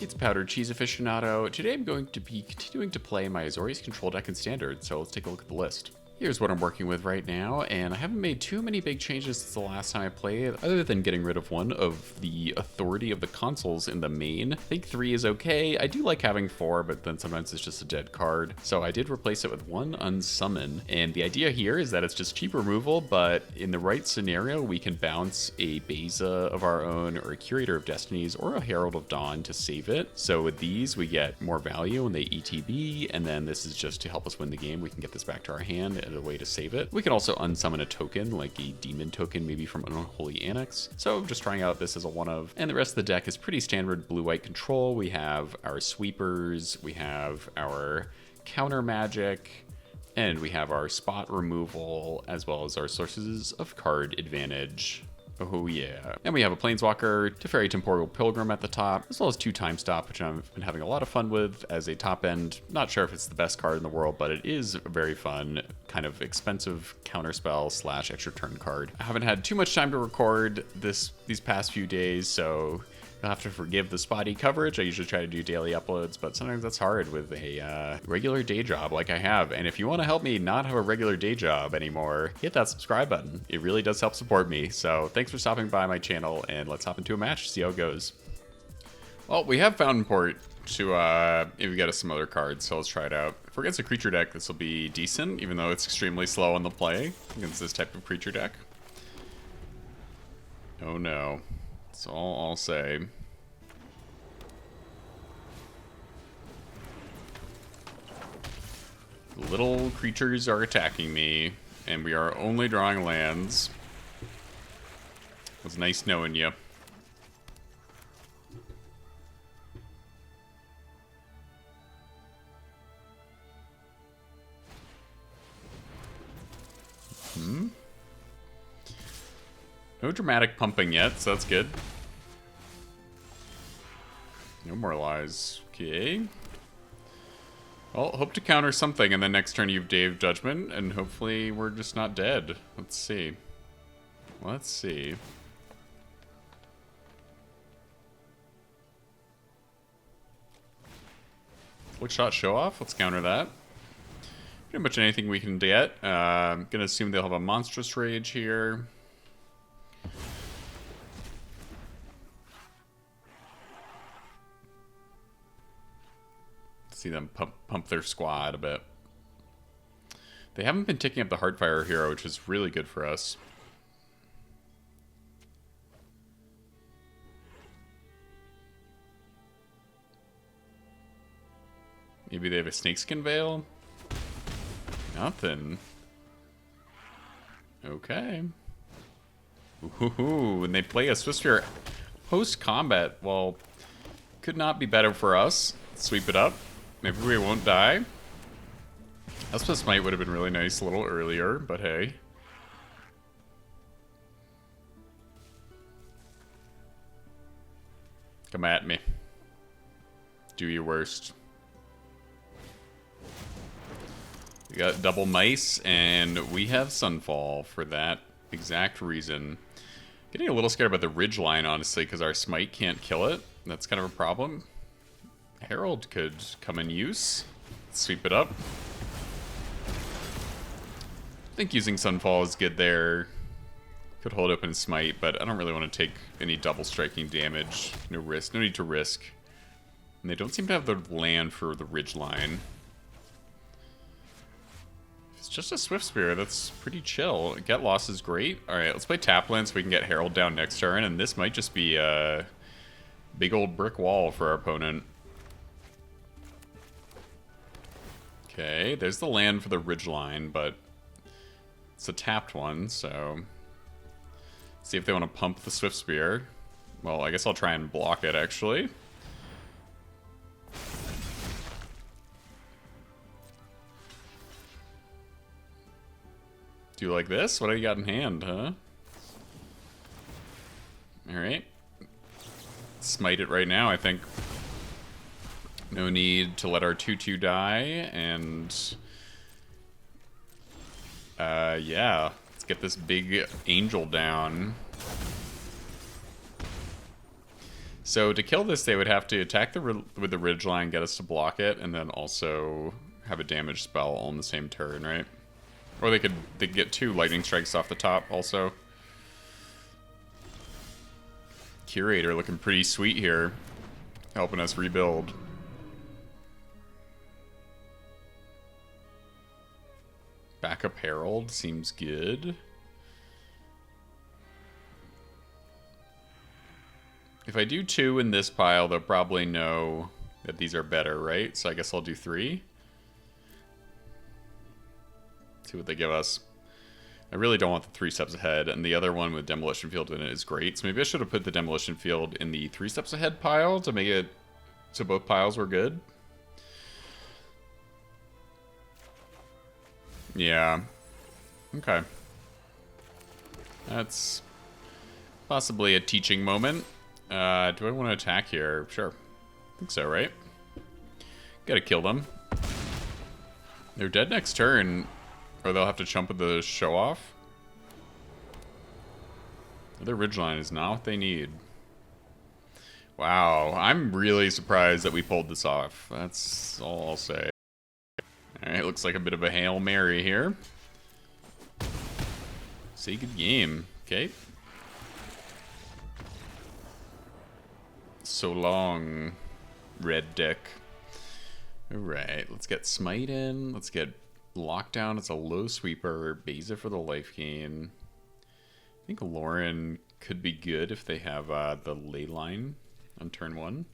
It's Powdered Cheese Aficionado. Today I'm going to be continuing to play my AZORIUS control deck in Standard, so let's take a look at the list. Here's what I'm working with right now, and I haven't made too many big changes since the last time I played, other than getting rid of one of the authority of the consoles in the main. I think 3 is okay. I do like having 4, but then sometimes it's just a dead card. So I did replace it with 1 unsummon, and the idea here is that it's just cheap removal, but in the right scenario, we can bounce a Beza of our own, or a Curator of Destinies, or a Herald of Dawn to save it. So with these, we get more value when they ETB, and then this is just to help us win the game. We can get this back to our hand and a way to save it. We can also unsummon a token, like a demon token, maybe from Unholy Annex. So just trying out this as a one of. And the rest of the deck is pretty standard blue-white control. We have our sweepers, we have our counter magic, and we have our spot removal, as well as our sources of card advantage. Oh yeah. And we have a Planeswalker, Teferi Temporal Pilgrim at the top, as well as 2 Time Stop, which I've been having a lot of fun with as a top end. Not sure if it's the best card in the world, but it is a very fun, kind of expensive counterspell / extra turn card. I haven't had too much time to record these past few days, so you'll have to forgive the spotty coverage. I usually try to do daily uploads, but sometimes that's hard with a regular day job like I have. And if you want to help me not have a regular day job anymore, hit that subscribe button. It really does help support me. So thanks for stopping by my channel, and let's hop into a match, see how it goes. Well, we have Fountain Port to maybe get us some other cards, so let's try it out. If we're against a creature deck, this will be decent, even though it's extremely slow on the play against this type of creature deck. Oh no. That's all I'll say. Little creatures are attacking me, and we are only drawing lands. It was nice knowing you. No dramatic pumping yet, so that's good. No more lies. Okay. Well, hope to counter something, and then next turn you've Dave Judgment, and hopefully we're just not dead. Let's see. Let's see. Flick Shot Show Off. Let's counter that. Pretty much anything we can get. I'm gonna assume they'll have a Monstrous Rage here. See them pump their squad a bit. They haven't been taking up the Heartfire hero, which is really good for us. Maybe they have a Snakeskin Veil? Nothing. Okay. Ooh, and they play a Swiftspear post-combat. Well, could not be better for us. Sweep it up. Maybe we won't die. Elspeth Smite would have been really nice a little earlier, but hey. Come at me. Do your worst. We got double mice, and we have Sunfall for that exact reason. Getting a little scared about the Ridgeline, honestly, because our Smite can't kill it. That's kind of a problem. Herald could come in use. Sweep it up. I think using Sunfall is good there. Could hold open Smite, but I don't really want to take any double striking damage. No risk. No need to risk. And they don't seem to have the land for the Ridgeline. If it's just a Swiftspear, that's pretty chill. Get Loss is great. Alright, let's play Tapland so we can get Herald down next turn, and this might just be a big old brick wall for our opponent. Okay, there's the land for the Ridgeline, but it's a tapped one, so see if they want to pump the Swiftspear. Well, I guess I'll try and block it, actually. Do you like this? What do you got in hand, huh? Alright. Smite it right now, I think. No need to let our 2/2 die, and yeah, let's get this big angel down. So to kill this, they would have to attack with the ridgeline, get us to block it, and then also have a damage spell all in the same turn, right? Or they could get 2 lightning strikes off the top also. Curator looking pretty sweet here, helping us rebuild. Backup Herald seems good. If I do 2 in this pile, they'll probably know that these are better, right? So I guess I'll do 3. See what they give us. I really don't want the 3 steps ahead, and the other one with Demolition Field in it is great. So maybe I should have put the Demolition Field in the 3 steps ahead pile to make it so both piles were good. Yeah. Okay. That's possibly a teaching moment. Do I want to attack here? Sure. I think so, right? Gotta kill them. They're dead next turn, or they'll have to chump with the show off. Their ridgeline is not what they need. Wow, I'm really surprised that we pulled this off. That's all I'll say. Alright, looks like a bit of a Hail Mary here. Say good game. Okay. So long, red deck. Alright, let's get Smite in. Let's get Lockdown. It's a low sweeper. Beza for the life gain. I think Lauren could be good if they have the ley line on turn 1.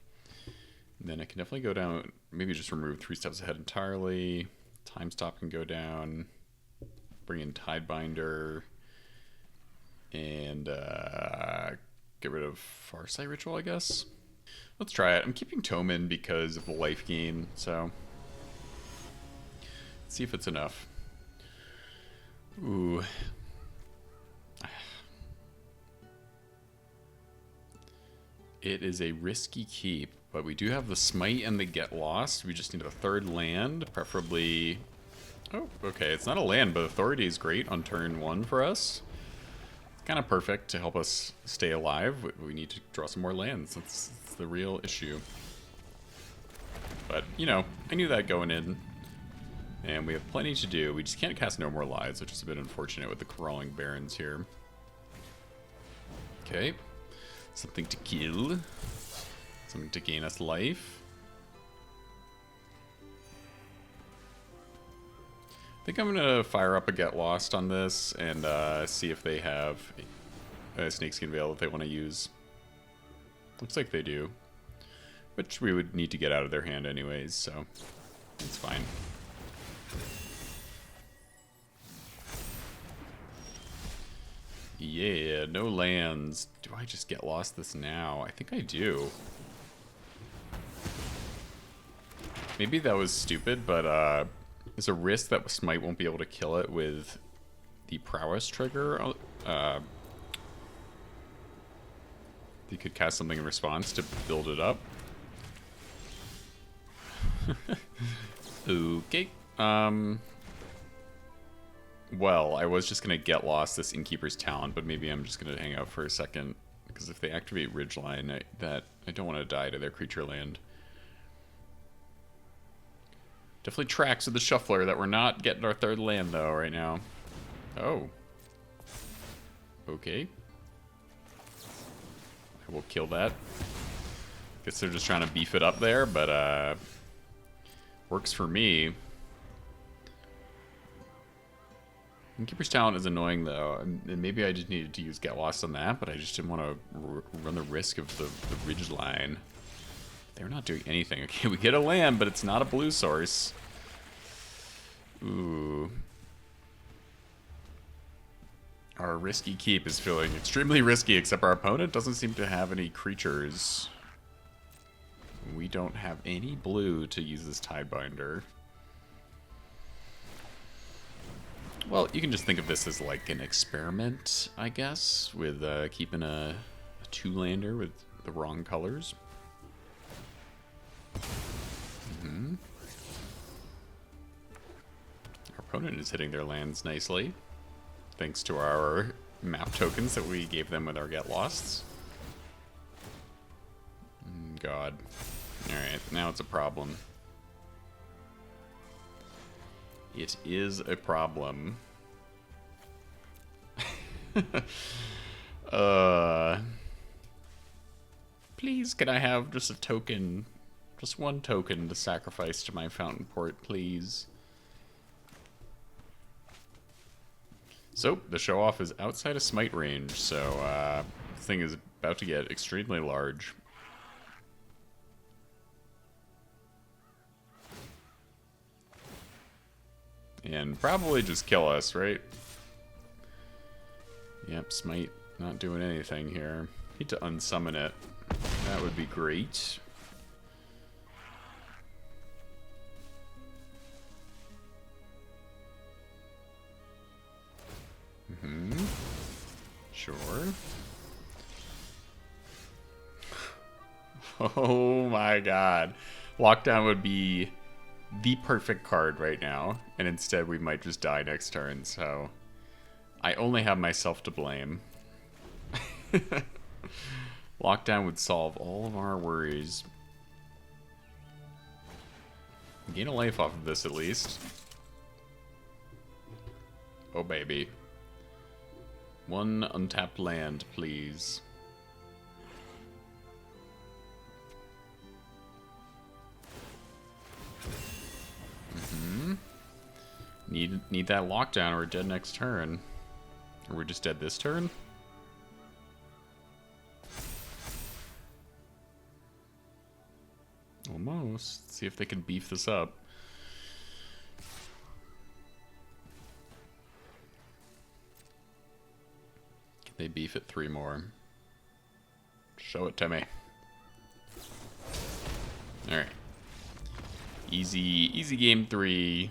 And then I can definitely go down, maybe just remove 3 steps ahead entirely. Time Stop can go down. Bring in Tidebinder. And get rid of Farsight Ritual, I guess. Let's try it. I'm keeping Toman because of the life gain, so let's see if it's enough. Ooh. It is a risky keep, but we do have the Smite and the Get Lost. We just need a 3rd land, preferably... Oh, okay, it's not a land, but Authority is great on turn 1 for us. Kind of perfect to help us stay alive. We need to draw some more lands. That's the real issue. But, you know, I knew that going in. And we have plenty to do. We just can't cast No More Lives, which is a bit unfortunate with the Crawling Barrens here. Okay. Something to kill. Something to gain us life. I think I'm going to fire up a Get Lost on this and see if they have a Snakeskin Veil that they want to use. Looks like they do. Which we would need to get out of their hand anyways, so it's fine. Yeah, no lands. Do I just Get Lost this now? I think I do. Maybe that was stupid, but there's a risk that Smite won't be able to kill it with the Prowess trigger. You could cast something in response to build it up. Okay. Well, I was just going to Get Lost this Innkeeper's Talent, but maybe I'm just going to hang out for a second. Because if they activate Ridgeline, I don't want to die to their creature land. Definitely tracks with the Shuffler that we're not getting our 3rd land, though, right now. Oh. Okay. I will kill that. Guess they're just trying to beef it up there, but works for me. Innkeeper's Talent is annoying, though. And maybe I just needed to use Get Lost on that, but I just didn't want to run the risk of the ridge line. They're not doing anything. Okay, we get a land, but it's not a blue source. Ooh. Our risky keep is feeling extremely risky, except our opponent doesn't seem to have any creatures. We don't have any blue to use this Tidebinder. Well, you can just think of this as like an experiment, I guess, with keeping a 2-lander with the wrong colors. Our opponent is hitting their lands nicely, thanks to our map tokens that we gave them with our Get Losts. God. Alright, now it's a problem. It is a problem. Please, can I have just a token? Just one token to sacrifice to my fountain port, please. So, the show-off is outside of smite range, so this thing is about to get extremely large. And probably just kill us, right? Yep, smite not doing anything here. Need to unsummon it. That would be great. Sure. Oh my god. Lockdown would be the perfect card right now, and instead we might just die next turn, so I only have myself to blame. Lockdown would solve all of our worries. Gain a life off of this at least. Oh baby. One untapped land, please. Need that lockdown or we're dead next turn. Or we're just dead this turn? Almost. Let's see if they can beef this up. Can they beef it 3 more? Show it to me. Alright. Easy game 3.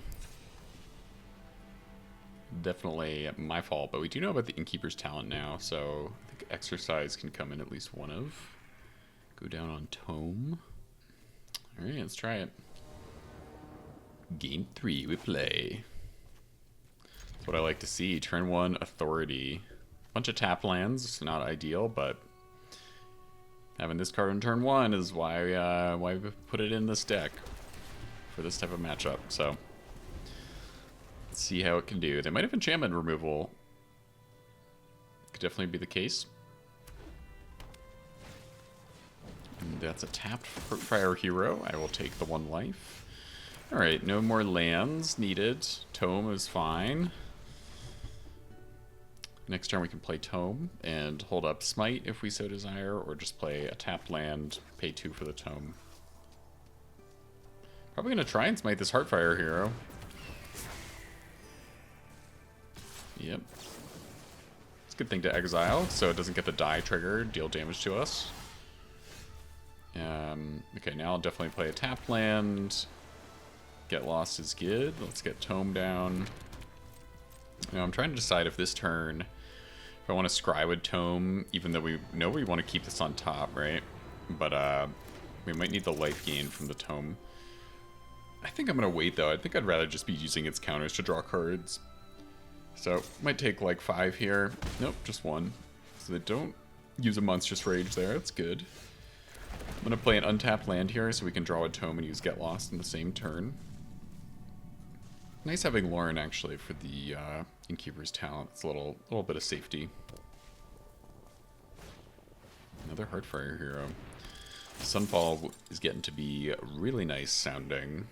Definitely my fault, but we do know about the Innkeeper's talent now, so I think Exercise can come in at least one of. Go down on Tome. Alright, let's try it. Game 3, we play. That's what I like to see. Turn 1, Authority. Bunch of tap lands, it's not ideal, but having this card on turn 1 is why we put it in this deck for this type of matchup, so let's see how it can do. They might have enchantment removal. Could definitely be the case. And that's a tapped Fire Hero. I will take the 1 life. Alright, no more lands needed. Tome is fine. Next turn we can play Tome and hold up Smite if we so desire, or just play a tapped land, pay 2 for the Tome. Probably going to try and smite this Heartfire Hero. Yep. It's a good thing to exile, so it doesn't get the die trigger, deal damage to us. Okay, now I'll definitely play a tapped land. Get Lost is good. Let's get Tome down. Now I'm trying to decide if this turn, if I want to scry with Tome, even though we know we want to keep this on top, right? But we might need the life gain from the Tome. I think I'm going to wait, though. I think I'd rather just be using its counters to draw cards. So, might take like 5 here. Nope, just 1. So they don't use a Monstrous Rage there. That's good. I'm going to play an untapped land here so we can draw a Tome and use Get Lost in the same turn. Nice having Lauren, actually, for the Innkeeper's talent. It's a little bit of safety. Another Heartfire Hero. Sunfall is getting to be really nice sounding.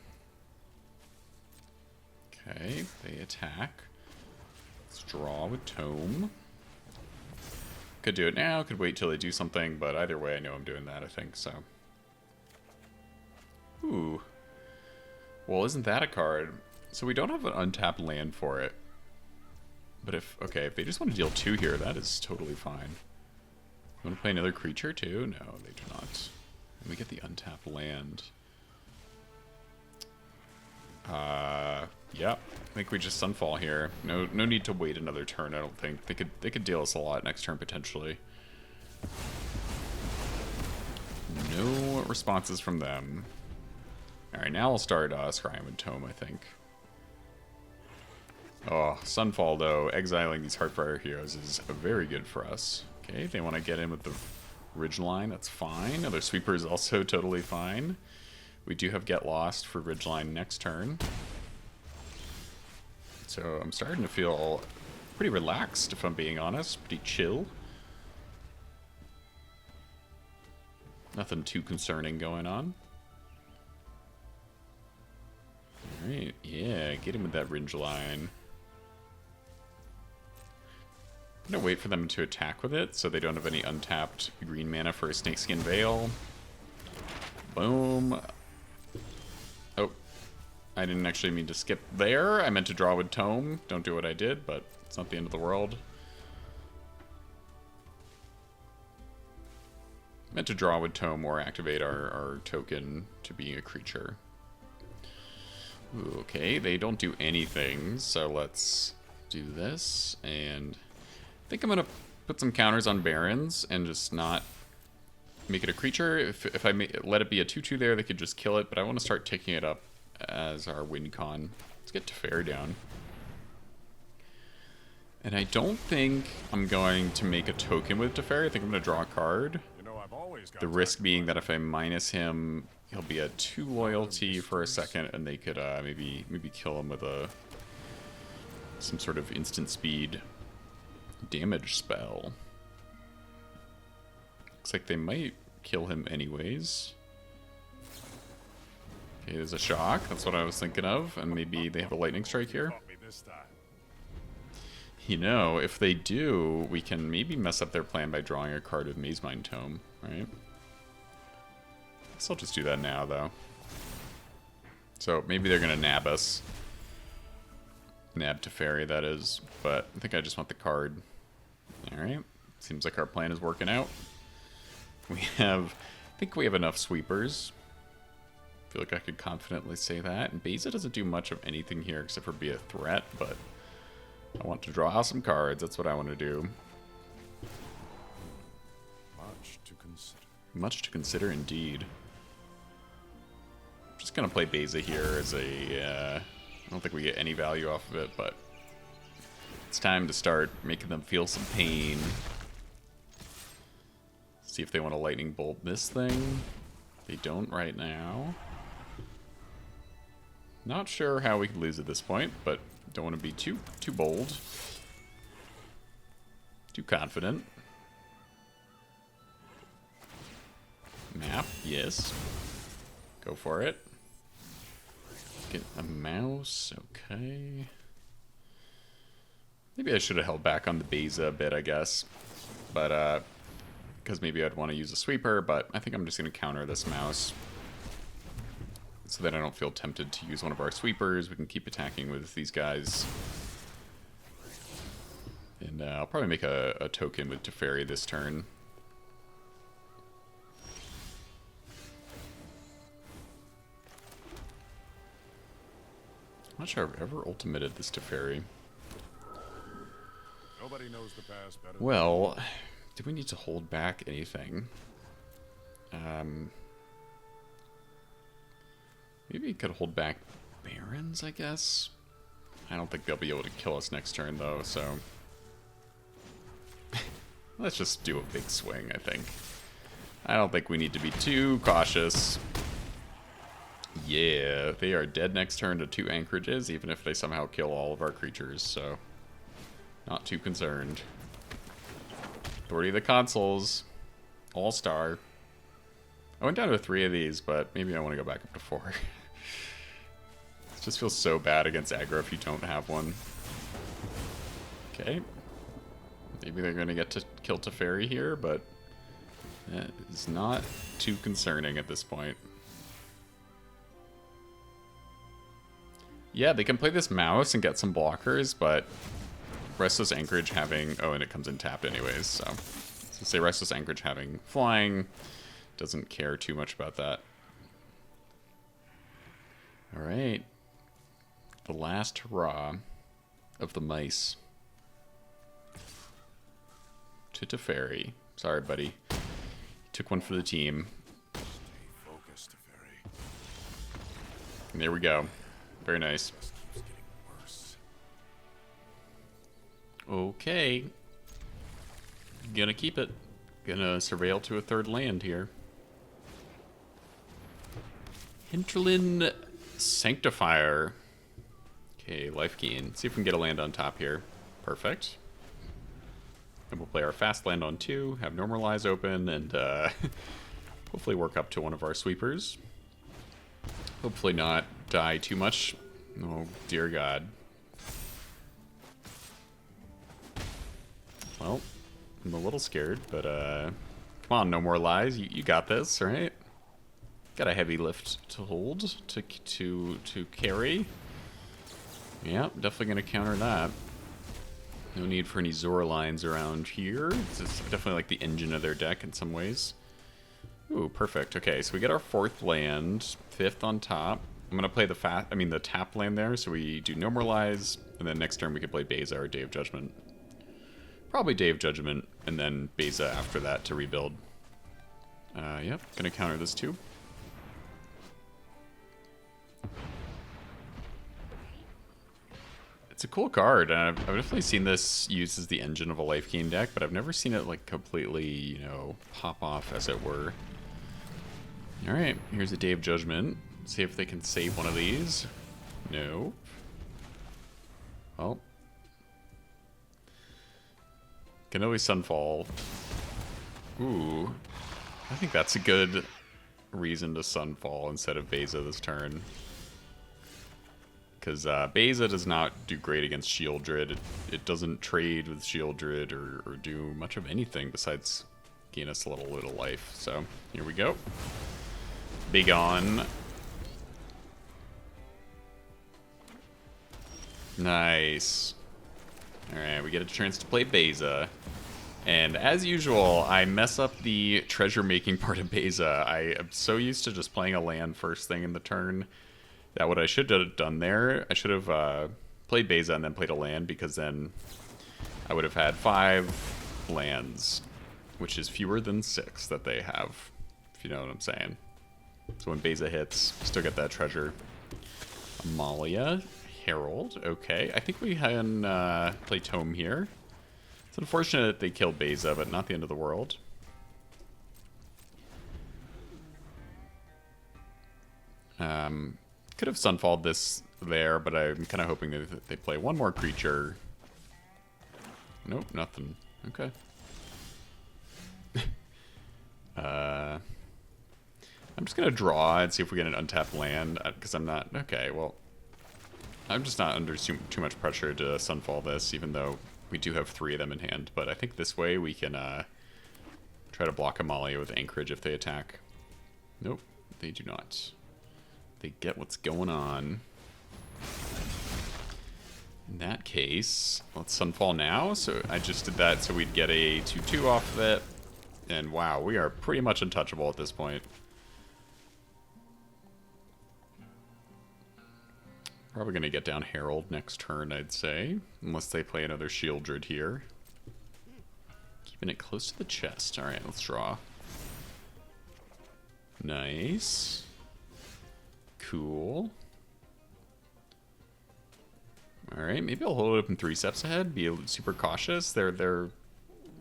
Okay, they attack. Let's draw with Tome. Could do it now, could wait till they do something, but either way I know I'm doing that, I think, so. Ooh. Well, isn't that a card? So we don't have an untapped land for it. But if they just want to deal 2 here, that is totally fine. You want to play another creature too? No, they do not. And we get the untapped land. Yeah, I think we just Sunfall here. No need to wait another turn, I don't think. They could deal us a lot next turn, potentially. No responses from them. Alright, now I'll start scrying with Tome, I think. Oh, Sunfall, though, exiling these Heartfire Heroes is very good for us. Okay, they want to get in with the Ridgeline, that's fine. Other Sweeper is also totally fine. We do have Get Lost for Ridgeline next turn. So I'm starting to feel pretty relaxed, if I'm being honest. Pretty chill. Nothing too concerning going on. Alright, yeah, get him with that Ridgeline. I'm gonna wait for them to attack with it so they don't have any untapped green mana for a Snakeskin Veil. Boom. Oh, I didn't actually mean to skip there. I meant to draw with Tome. Don't do what I did, but it's not the end of the world. I meant to draw with Tome or activate our token to being a creature. Ooh, okay, they don't do anything, so let's do this. And I think I'm going to put some counters on Barons and just not make it a creature. If I let it be a 2-2 there, they could just kill it, but I want to start taking it up as our win con. Let's get Teferi down. And I don't think I'm going to make a token with Teferi. I think I'm going to draw a card. You know, I've always got The risk being that if I minus him, he'll be at 2 loyalty for a second, and they could maybe kill him with some sort of instant speed damage spell. Looks like they might kill him anyways. Okay, there's a shock. That's what I was thinking of, and maybe they have a lightning strike here. caught me this time. You know, if they do, we can maybe mess up their plan by drawing a card with Mazemind Tome, right? Guess I'll just do that now, though. So maybe they're gonna nab us. Nab Teferi, that is. But I think I just want the card. Alright. Seems like our plan is working out. I think we have enough sweepers. I feel like I could confidently say that. And Beza doesn't do much of anything here except for be a threat, but I want to draw out some cards. That's what I want to do. Much to consider. Much to consider indeed. I'm just going to play Beza here as a... I don't think we get any value off of it, but it's time to start making them feel some pain. See if they want to lightning bolt this thing. They don't right now. Not sure how we could lose at this point, but don't want to be too bold. Too confident. Map, yes. Go for it. Get a mouse, okay. Maybe I should have held back on the Beza a bit, I guess. But, because maybe I'd want to use a sweeper, but I think I'm just going to counter this mouse. So that I don't feel tempted to use one of our sweepers. We can keep attacking with these guys. And I'll probably make a token with Teferi this turn. I'm not sure I've ever ultimated this Teferi. Nobody knows the past better. Well, do we need to hold back anything? Maybe you could hold back Barons, I guess? I don't think they'll be able to kill us next turn, though, so... Let's just do a big swing, I think. I don't think we need to be too cautious. Yeah, they are dead next turn to 2 anchorages, even if they somehow kill all of our creatures, so... Not too concerned. Authority of the Consuls. All-Star. I went down to 3 of these, but maybe I want to go back up to 4. It just feels so bad against aggro if you don't have one. Okay. Maybe they're going to get to kill Teferi here, but that is not too concerning at this point. Yeah, they can play this mouse and get some blockers, but Restless Anchorage having... Oh, and it comes in tapped anyways, so say Restless Anchorage having flying... Doesn't care too much about that. Alright. The last hurrah of the mice. To Teferi. Sorry, buddy. Took one for the team. Stay focused, Teferi. And there we go. Very nice. This keeps getting worse. Okay. Gonna keep it. Gonna surveil to a third land here. Hinterland Sanctifier. Okay, life gain. See if we can get a land on top here. Perfect. And we'll play our fast land on 2, have Normalize open, and hopefully work up to one of our sweepers. Hopefully not die too much. Oh, dear God. Well, I'm a little scared, but come on, no more lies. You got this, right? Got a heavy lift to hold, to carry. Yeah, definitely gonna counter that. No need for any Zora lines around here. It's definitely like the engine of their deck in some ways. Ooh, perfect. Okay, so we get our 4th land, 5th on top. I'm gonna play the tap land there, so we do Normalize, and then next turn we can play Beza or Day of Judgment. Probably Day of Judgment, and then Beza after that to rebuild. Yep, gonna counter this too. It's a cool card, and I've definitely seen this used as the engine of a life gain deck, but I've never seen it like completely, you know, pop off, as it were. Alright, here's a Day of Judgment. See if they can save one of these. No. Well. Can always Sunfall. Ooh. I think that's a good reason to Sunfall instead of Beza this turn. Because Beza does not do great against Shieldred. It doesn't trade with Shieldred or do much of anything besides gain us a little life. So, here we go. Big on. Nice. Alright, we get a chance to play Beza. And as usual, I mess up the treasure-making part of Beza. I am so used to just playing a land first thing in the turn that what I should have done there, I should have played Beza and then played a land, because then I would have had 5 lands, which is fewer than 6 that they have, if you know what I'm saying. So when Beza hits, still get that treasure. Amalia, Herald, okay. I think we can play Tome here. It's unfortunate that they killed Beza, but not the end of the world. Could have Sunfalled this there, but I'm kind of hoping that they play one more creature. Nope, nothing. Okay. I'm just going to draw and see if we get an untapped land, because I'm not... Okay, well... I'm just not under too much pressure to Sunfall this, even though we do have 3 of them in hand. But I think this way we can try to block Amalia with Anchorage if they attack. Nope, they do not. They get what's going on. In that case, let's Sunfall now. So I just did that so we'd get a 2/2 off of it. And wow, we are pretty much untouchable at this point. Probably going to get down Herald next turn, I'd say. Unless they play another Shieldred here. Keeping it close to the chest. Alright, let's draw. Nice. Cool. Alright, maybe I'll hold it open 3 steps ahead. Be super cautious. They're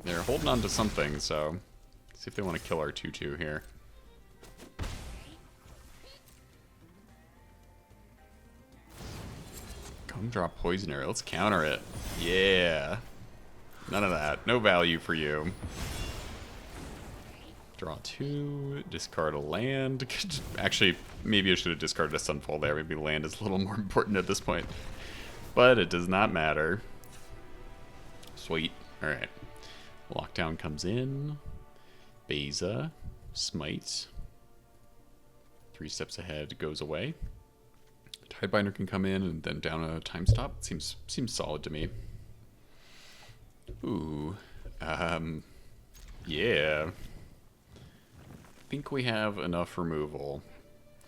holding on to something, so... See if they want to kill our 2/2 here. Come draw Poisoner. Let's counter it. Yeah. None of that. No value for you. Draw 2. Discard a land. Actually, maybe I should have discarded a Sunfall there. Maybe land is a little more important at this point. But it does not matter. Sweet. Alright. Lockdown comes in. Beza. Smite. 3 steps ahead goes away. Tidebinder can come in and then down a time stop. Seems solid to me. Ooh. Yeah. I think we have enough removal.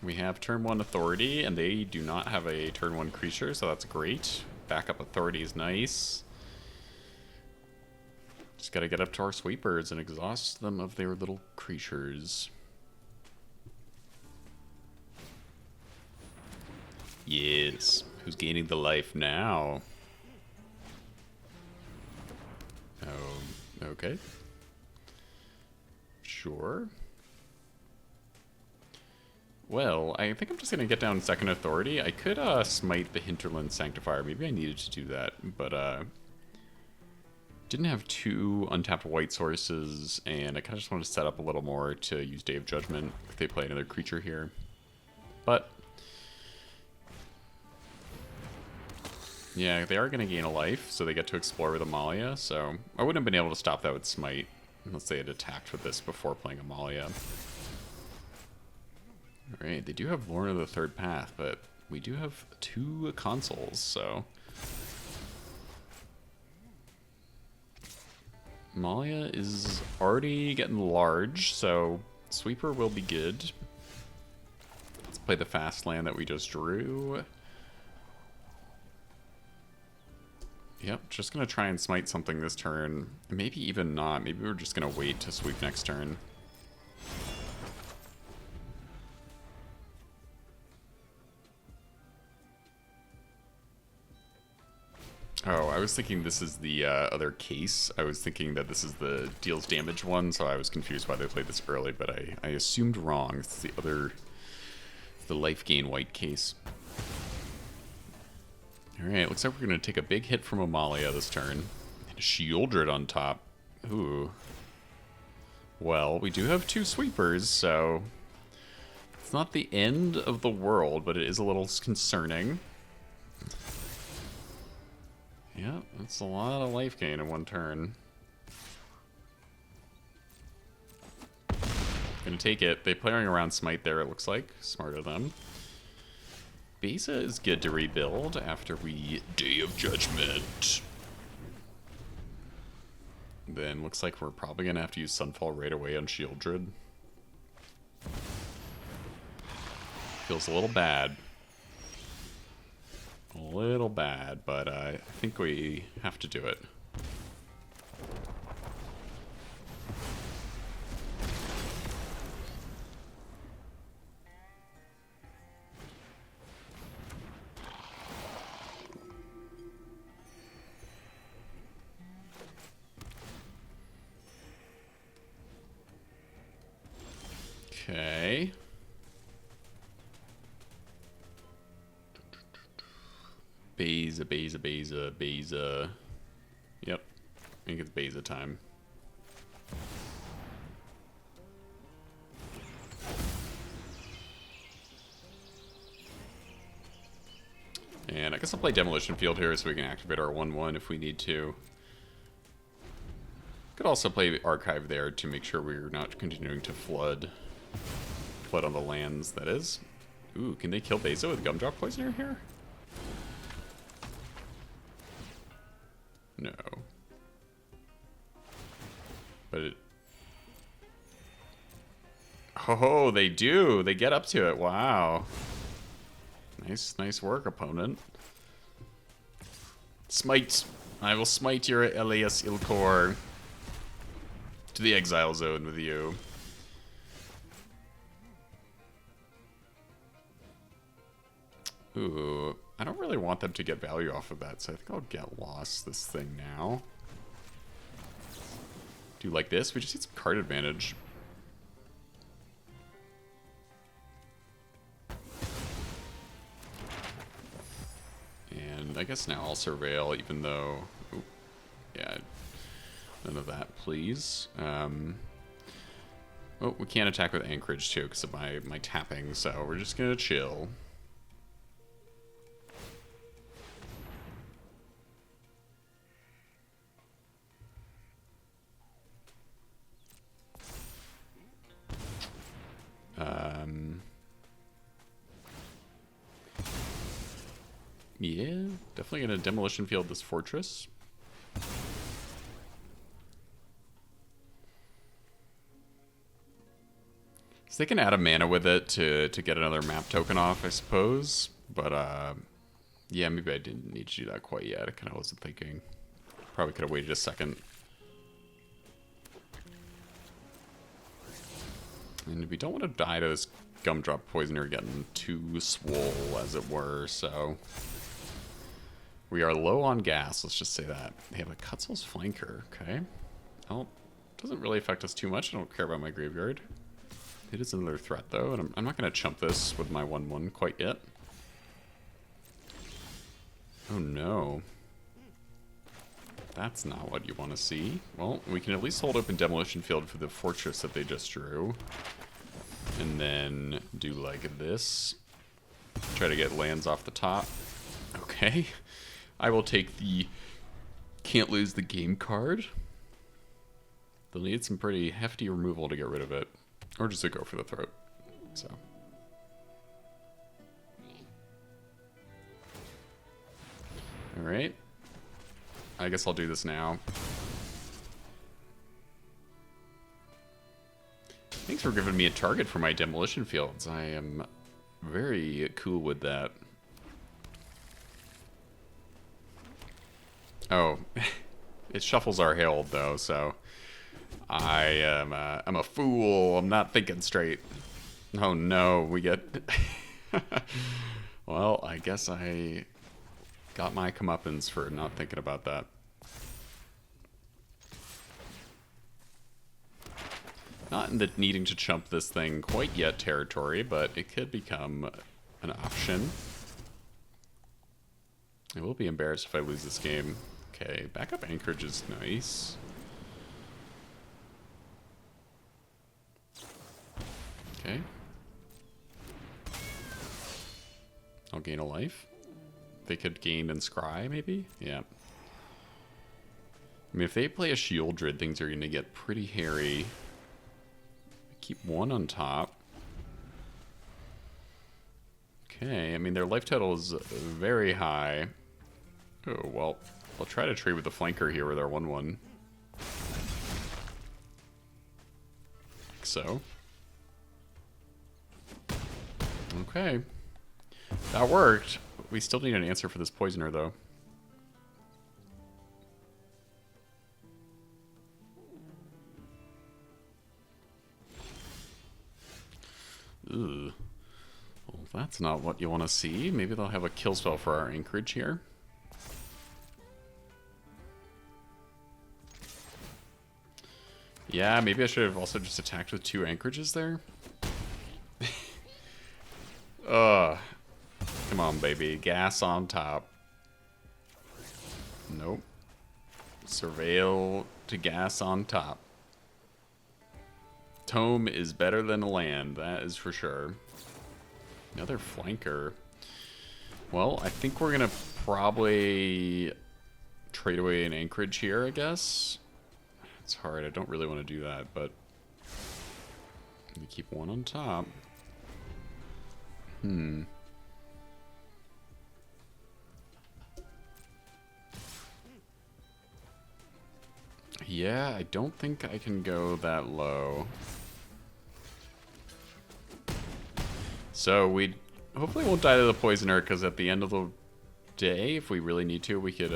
We have turn 1 authority, and they do not have a turn 1 creature, so that's great. Backup authority is nice. Just gotta get up to our sweepers and exhaust them of their little creatures. Yes. Who's gaining the life now? Oh, okay. Sure. Well, I think I'm just gonna get down second authority. I could smite the Hinterland Sanctifier. Maybe I needed to do that, but didn't have two untapped white sources, and I kind of just wanted to set up a little more to use Day of Judgment if they play another creature here. But yeah, they are going to gain a life, so they get to explore with Amalia, so I wouldn't have been able to stop that with Smite unless they had attacked with this before playing Amalia. Alright, they do have Lorna of the Third Path, but we do have two consoles, so Amalia is already getting large, so Sweeper will be good. Let's play the fast land that we just drew. Yep, just gonna try and smite something this turn. Maybe even not. Maybe we're just gonna wait to sweep next turn. Oh, I was thinking this is the other case. I was thinking that this is the deals damage one, so I was confused why they played this early, but I assumed wrong. It's the other, the life gain white case. Alright, looks like we're going to take a big hit from Amalia this turn. And a Shieldred on top. Ooh. Well, we do have two sweepers, so it's not the end of the world, but it is a little concerning. Yeah, that's a lot of life gain in one turn. Gonna take it. They're playing around Smite there, it looks like. Smart of them. Beza is good to rebuild after we Day of Judgment. Then looks like we're probably gonna have to use Sunfall right away on Shieldred. Feels a little bad. A little bad, but I think we have to do it. Okay. Beza. Yep. I think it's Beza time. And I guess I'll play Demolition Field here so we can activate our 1/1 if we need to. Could also play Archive there to make sure we're not continuing to flood on the lands, that is. Ooh, can they kill Beza with Gumdrop Poisoner here? No. But it... Oh, they do! They get up to it, wow. Nice work, opponent. Smite! I will smite your Elias Ilkor to the exile zone with you. Ooh, I don't really want them to get value off of that, so I think I'll get lost this thing now. Do like this, we just need some card advantage. And I guess now I'll surveil, even though... Ooh, yeah, none of that, please. Oh, we can't attack with Anchorage, too, because of my tapping, so we're just gonna chill. Yeah, definitely gonna Demolition Field this fortress. So they can add a mana with it to get another map token off, I suppose. But yeah, maybe I didn't need to do that quite yet. I kind of wasn't thinking. Probably could have waited a second. And we don't want to die to this Gumdrop Poisoner getting too swole, as it were, so... We are low on gas, let's just say that. They have a Cutsel's Flanker, okay. Oh, Doesn't really affect us too much. I don't care about my graveyard. It is another threat, though, and I'm not going to chump this with my 1/1 quite yet. Oh, no. That's not what you want to see. Well, we can at least hold open Demolition Field for the fortress that they just drew. And then do like this. Try to get lands off the top. Okay. I will take the can't lose the game card. They'll need some pretty hefty removal to get rid of it. Or just to go for the throat. So. Alright. I guess I'll do this now. Thanks for giving me a target for my demolition fields. I am very cool with that. Oh, it shuffles our Herald though, so I'm a fool. I'm not thinking straight. Oh no, we get. Well, I guess I got my comeuppance for not thinking about that. Not in the needing to chump this thing quite yet territory, but it could become an option. I will be embarrassed if I lose this game. Okay, backup anchorage is nice. Okay. I'll gain a life. They could gain and scry, maybe? Yeah. I mean, if they play a Shieldred, things are going to get pretty hairy. Keep one on top. Okay, I mean, their life total is very high. Oh, well, I'll try to trade with the flanker here with our 1/1. Like so. Okay. That worked. We still need an answer for this poisoner, though. Ugh. Well, that's not what you want to see. Maybe they'll have a kill spell for our anchorage here. Yeah, maybe I should have also just attacked with 2 anchorages there. Ugh. Come on, baby. Gas on top. Nope. Surveil to gas on top. Tome is better than a land, that is for sure. Another flanker. Well, I think we're gonna probably trade away an anchorage here, I guess. It's hard, I don't really want to do that, but we keep one on top. Yeah, I don't think I can go that low. So we hopefully won't die to the poisoner, because at the end of the day, if we really need to, we could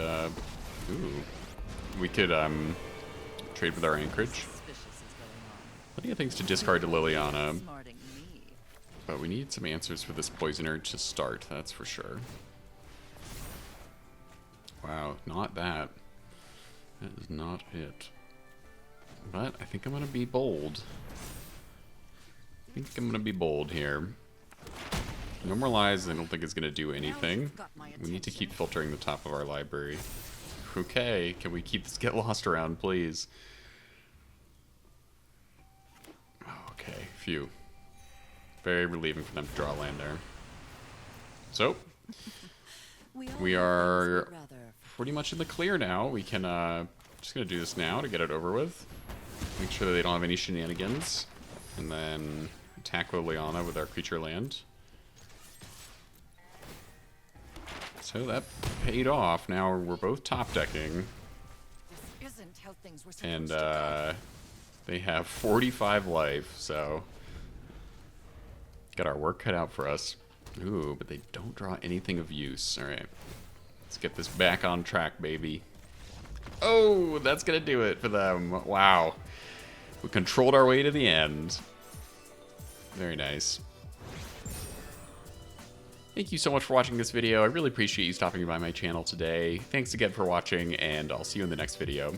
trade with our anchorage. Plenty of things to discard to Liliana. But we need some answers for this poisoner to start, that's for sure. Wow, not that. That is not it. But I think I'm going to be bold. Here. Normalize, I don't think it's going to do anything. We need to keep filtering the top of our library. Okay, can we keep this get lost around, please? Okay, phew. Very relieving for them to draw land there. So, we are pretty much in the clear now. We can, just gonna do this now to get it over with. Make sure that they don't have any shenanigans. And then attack Liliana with our creature land. So that paid off. Now we're both top decking. And, they have 45 life, so got our work cut out for us. Ooh, but they don't draw anything of use. Alright. Let's get this back on track, baby. Oh, that's gonna do it for them. Wow. We controlled our way to the end. Very nice. Thank you so much for watching this video. I really appreciate you stopping by my channel today. Thanks again for watching, and I'll see you in the next video.